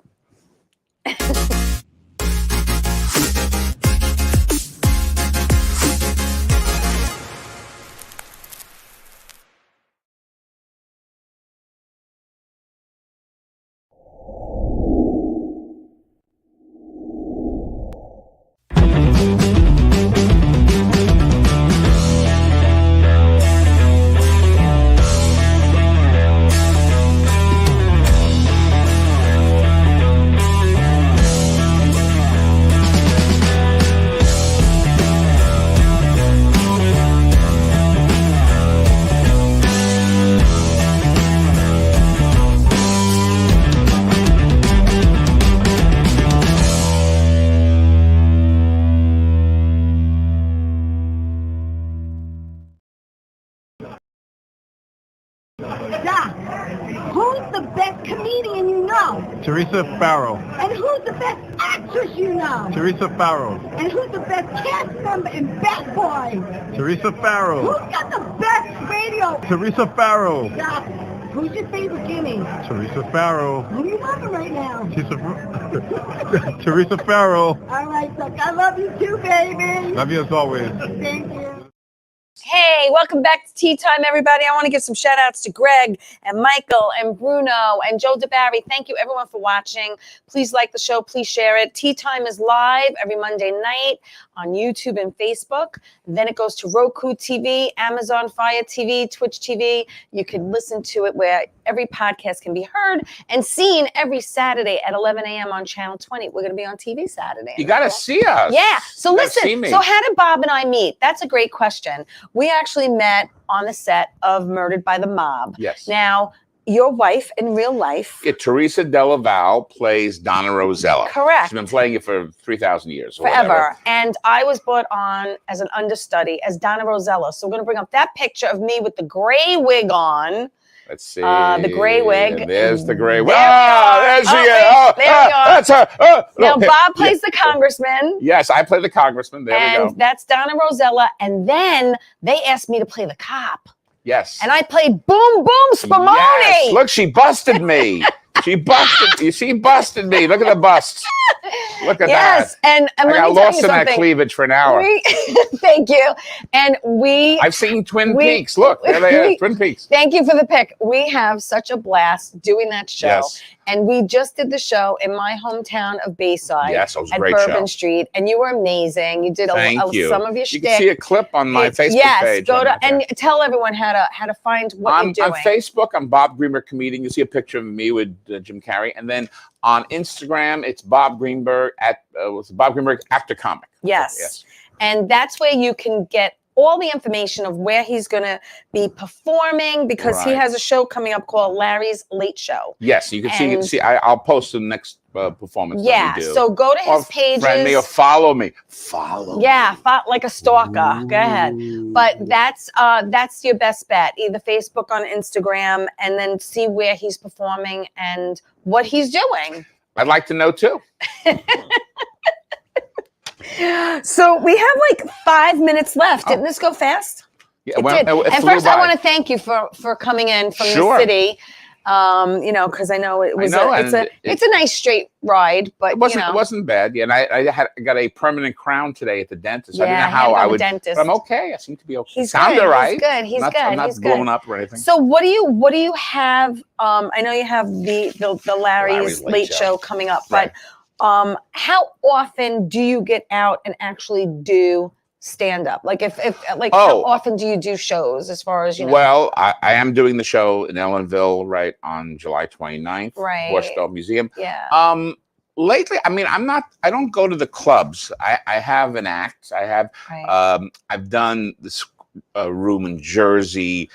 Doc, who's the best comedian you know? Theresa Farrell. And who's the best actress you know? Theresa Farrell. And who's the best cast member in Bad Boys? Teresa Farrell. Who's got the best radio? Teresa Farrell. Doc, who's your favorite guinea? Teresa Farrell. Who are you loving right now? Teresa Farrell. All right, Doc, I love you too, baby. Love you as always. Thank you. Hey, welcome back to Tea Time, everybody. I want to give some shout outs to Greg and Michael and Bruno and Joe DeBarry. Thank you, everyone, for watching. Please like the show. Please share it. Tea Time is live every Monday night on YouTube and Facebook. Then it goes to Roku TV, Amazon Fire TV, Twitch TV. You can listen to it where every podcast can be heard and seen every Saturday at 11 a.m. on Channel 20. We're going to be on TV Saturday. You got to see us. Yeah. So You gotta see listen, me. so how did Bob and I meet? That's a great question. We actually met on the set of Murdered by the Mob. Yes. Now, your wife in real life. Yeah, Teresa Della Val plays Donna Rosella. Correct. She's been playing it for 3,000 years. Or Forever. whatever. And I was brought on as an understudy as Donna Rosella. So we're going to bring up that picture of me with the gray wig on. Let's see. The gray wig. And there's the gray wig. There we are. There she Oh, is. wait, there we are. That's her. Now, Okay. Bob plays the congressman. Yes, I play the congressman. There we And go. that's Donna Rosella. And then they asked me to play the cop. Yes. And I played Boom Boom Spumoni. Yes. Look, she busted me. She busted me. Look at the busts. Look at Yes, that. and I let got me tell lost you in that something. cleavage for an hour. Thank you. And I've seen Twin we- Peaks. Look, there they are. Twin Peaks. Thank you for the pick. We have such a blast doing that show. Yes. And we just did the show in my hometown of Bayside. Yes, it was a at great Bourbon show. Street. And you were amazing. You did Thank you. some of your You shtick. can see a clip on my Facebook yes, page. go on to that there. and tell everyone how to find what on, you're doing. on Facebook, I'm Bob Greenberg Comedian. You see a picture of me with Jim Carrey. And then on Instagram, it's Bob Greenberg Bob Greenberg Actor Comic. Yes. Yes. And that's where you can get all the information of where he's going to be performing because he Right. has a show coming up called Larry's Late Show. Yes, you can see. I'll post the next performance. Yeah, that we do. so go to Or his pages. friend me or follow me. Follow. Yeah, like a stalker. Go ahead. But that's your best bet. Either Facebook on Instagram and then see where he's performing and what he's doing. I'd like to know too. So we have like 5 minutes left. Didn't this go fast? Yeah, It well, did. it And flew first, I by. want to thank you for coming in from Sure. the city. Because I know it was and it's a nice straight ride, but It wasn't bad. Yeah, and I got a permanent crown today at the dentist. I Yeah, didn't know I had how to go I to the would. dentist. But I'm okay. I seem to be okay. He's Sound good. all right. He's good. He's good. I'm not He's blown good. up or anything. So what do you have? I know you have the Larry's Late Show coming up, Right. but how often do you get out and actually do stand up? Like how often do you do shows as far as Well, I am doing the show in Ellenville right on July 29th. Right. Borscht Belt Museum. Yeah. lately, I mean, I don't go to the clubs. I have an act. I've done this room in Jersey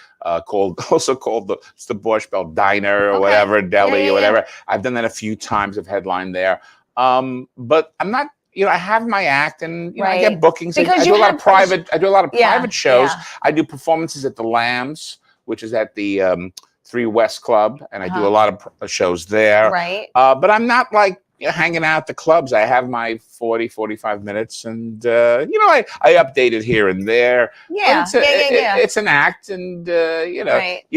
called it's the Borscht Bell Diner or whatever, deli or whatever. I've done that a few times. I've headlined there. But I'm not, I have my act, and I get bookings. I do a lot of private shows. I do performances at the Lambs, which is at the 3 West Club, and I do a lot of shows there. Right. But I'm not like hanging out at the clubs. I have my 45 minutes, and I update it here and there. It's an act, and you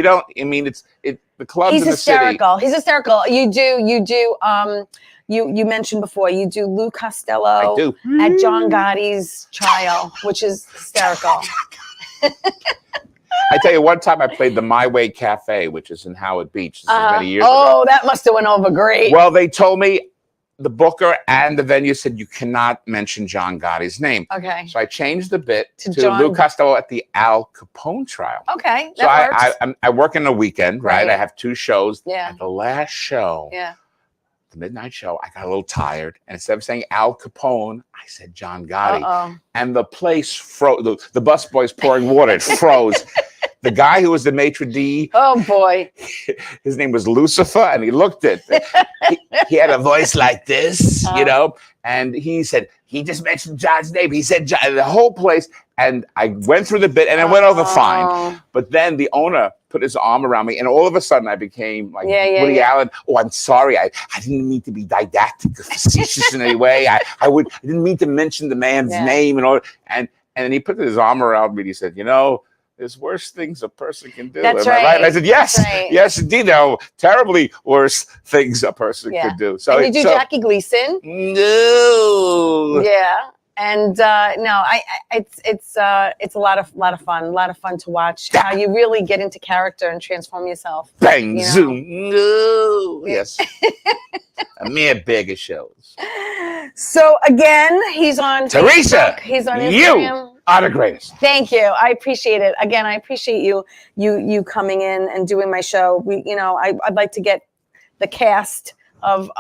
don't. I mean, the clubs in the city. He's hysterical. You do. You mentioned before you do Lou Costello at John Gotti's trial, which is hysterical. I tell you, one time I played the My Way Cafe, which is in Howard Beach. This is many years ago. Oh, that must have went over great. Well, they told me, the booker and the venue said you cannot mention John Gotti's name. Okay. So I changed the bit to Lou Costello at the Al Capone trial. Okay, so that works. I work in the weekend, right? I have 2 shows. Yeah. At the last show, the midnight show, I got a little tired, and instead of saying Al Capone, I said John Gotti. And the place froze. The bus boys pouring water, it froze. The guy who was the maitre d', oh boy, his name was Lucifer, and he looked at he had a voice like this, and he said, he just mentioned John's name. He said John, the whole place, and I went through the bit, and it went over fine. But then the owner put his arm around me, and all of a sudden I became like Woody Allen. Oh, I'm sorry, I didn't mean to be didactic or facetious in any way. I didn't mean to mention the man's name and all. And then he put his arm around me, and he said, there's worse things a person can do. That's Am I right? And I said, yes, right. Yes, indeed. No, terribly worse things a person could do. So and you do Jackie Gleason? No. Yeah, and it's a lot of fun to watch how you really get into character and transform yourself. Bang zoom. No. Yes. A mere bigger shows. So again, he's on Theresa. Facebook. He's on Instagram. You are the greatest. Thank you. I appreciate it. Again, I appreciate you coming in and doing my show. I'd like to get the cast of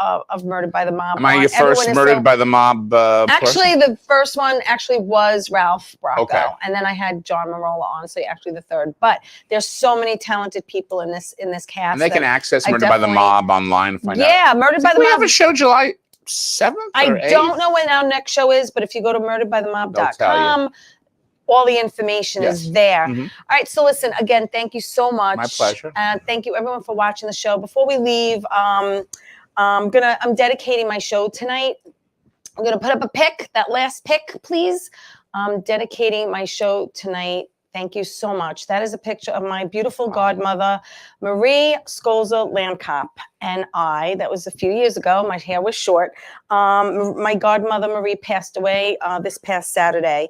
Murdered by the Mob. Am I your first Murdered by the Mob Actually, person? the first one was Ralph Bracco. Okay. And then I had John Marola on, so actually the third. But there's so many talented people in this cast. And they can access Murdered by the Mob online and find out. Yeah, Murdered by the Mob. We have a show July 7th or 8th? I don't know when our next show is, but if you go to murderedbythemob.com, all the information is there. All right, so listen, again, thank you so much. My pleasure. And thank you everyone for watching the show. Before we leave, I'm dedicating my show tonight. I'm gonna put up a pic, that last pic, please. I'm dedicating my show tonight. Thank you so much. That is a picture of my beautiful godmother, Marie Scolza Landcop, and I. That was a few years ago. My hair was short. My godmother, Marie, passed away this past Saturday.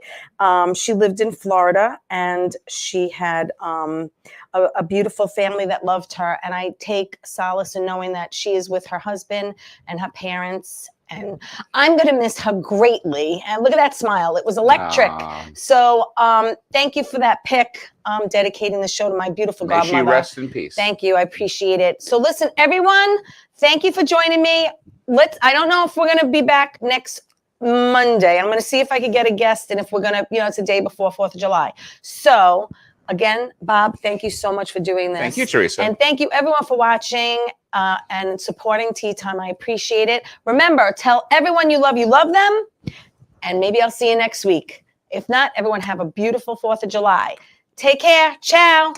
She lived in Florida, and she had a beautiful family that loved her. And I take solace in knowing that she is with her husband and her parents. And I'm going to miss her greatly. And look at that smile. It was electric. So thank you for that pic. I'm dedicating the show to my beautiful godmother. May she rest in peace. Thank you. I appreciate it. So listen, everyone, thank you for joining me. I don't know if we're going to be back next Monday. I'm going to see if I could get a guest, and if we're going to, it's a day before 4th of July. So again, Bob, thank you so much for doing this. Thank you, Theresa. And thank you everyone for watching and supporting Tea Time. I appreciate it. Remember, tell everyone you love them, and maybe I'll see you next week. If not, everyone have a beautiful 4th of July. Take care. Ciao.